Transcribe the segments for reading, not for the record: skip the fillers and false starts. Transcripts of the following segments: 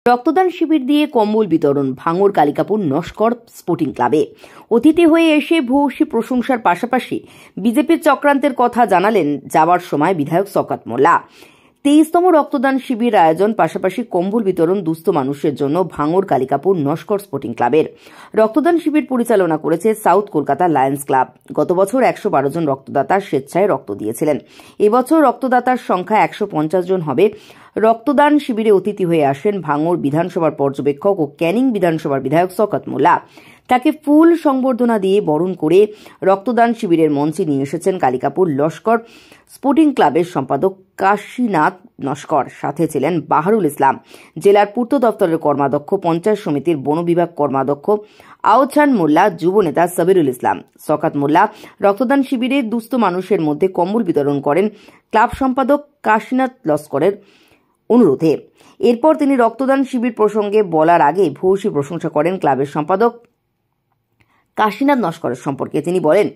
রক্তদান শিবির দিয়ে কম্বল বিতরণ ভাঙড় কালিকাপুর নস্কর স্পোর্টিং ক্লাবে। অতিথি হয়ে এসে ভূয়সী প্রশংসার পাশাপাশি বিজেপির চক্রান্তের কথা জানালেন যাওয়ার সময় বিধায়ক শওকত মোল্লা। 23তম রক্তদান শিবির আয়োজন, পাশাপাশি কম্বল বিতরণ দুস্থ মানুষের জন্য ভাঙড় কালিকাপুর নস্কর স্পোর্টিং ক্লাবের। রক্তদান শিবির পরিচালনা করেছে সাউথ কলকাতা লায়ন্স ক্লাব। গত বছর 112 জন রক্তদাতা স্বেচ্ছায় রক্ত দিয়েছিলেন। এবছর রক্তদাতার সংখ্যা 150 জন হবে। রক্তদান শিবিরে অতিথি হয়ে আসেন ভাঙড় বিধানসভার পর্যবেক্ষক ও ক্যানিং বিধানসভার বিধায়ক শওকত মোল্লা। তাকে ফুল সংবর্ধনা দিয়ে বরণ করে রক্তদান শিবিরের মঞ্চে নিয়ে এসেছেন কালিকাপুর লস্কর স্পোর্টিং ক্লাবের সম্পাদক কাশীনাথ নস্কর। সাথে ছিলেন বাহারুল ইসলাম, জেলার পূর্ত দপ্তরের কর্মাধ্যক্ষ, পঞ্চায়েত সমিতির বন বিভাগ কর্মাধ্যক্ষ আওছান মোল্লা, যুব নেতা সাবিরুল ইসলাম। শওকত মোল্লা রক্তদান শিবিরে দুস্থ মানুষের মধ্যে কম্বল বিতরণ করেন ক্লাব সম্পাদক কাশীনাথ লস্করের অনুরোধে। এরপর তিনি রক্তদান শিবির প্রসঙ্গে বলার আগে ভূয়সী প্রশংসা করেন ক্লাবের সম্পাদক কাশীনাথ নস্করের সম্পর্কে। তিনি বলেন,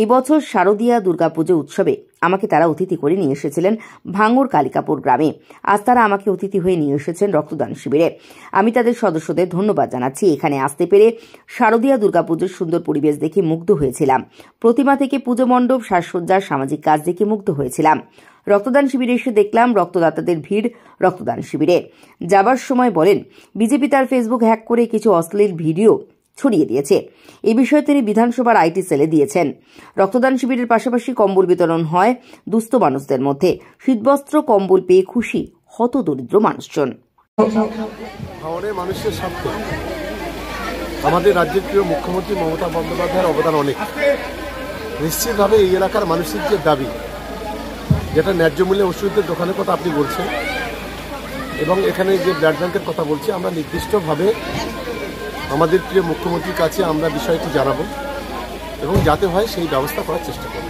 এবছর শারদীয়া দুর্গাপুজো উৎসবে আমাকে তারা অতিথি করে নিয়ে এসেছিলেন ভাঙড় কালিকাপুর গ্রামে। আজ তারা আমাকে অতিথি হয়ে নিয়ে এসেছেন রক্তদান শিবিরে। আমি তাদের সদস্যদের ধন্যবাদ জানাচ্ছি। এখানে আসতে পেরে শারদীয়া দুর্গাপুজোর সুন্দর পরিবেশ দেখে মুগ্ধ হয়েছিলাম। প্রতিমা থেকে পুজো মণ্ডপ, সাজসজ্জার সামাজিক কাজ দেখে মুগ্ধ হয়েছিলাম। রক্তদান শিবিরে এসে দেখলাম রক্তদাতাদের ভিড় রক্তদান শিবিরে। যাবার সময় বলেন, বিজেপি তার ফেসবুক হ্যাক করে কিছু অশ্লীল ভিডিও ছড়িয়ে দিয়েছে। এই বিষয়ে তিনি বিধানসভার আইটি সেলে দিয়েছেন। রক্তদান শিবিরের পাশাপাশি কম্বল বিতরণ হয় দুস্থ মানুষদের মধ্যে। শীতবস্ত্র, কম্বল পেয়ে খুশি হতদরিদ্র মানুষজন। মানুষের স্বার্থে আমাদের রাজ্যের প্রিয় মুখ্যমন্ত্রী মমতা বন্দ্যোপাধ্যায়ের অবদান অনেক। নিশ্চিতভাবে এই এলাকার মানুষের যে দাবি, যেটা ন্যায্য মূল্যে ওষুধের দোকানের কথা আপনি বলছেন এবং এখানে যে ব্লাড ব্যাংকের কথা বলছি, আমরা নির্দিষ্টভাবে আমাদের প্রিয় মুখ্যমন্ত্রীর কাছে আমরা বিষয়টি জানাবো এবং যাতে হয় সেই ব্যবস্থা করার চেষ্টা করব।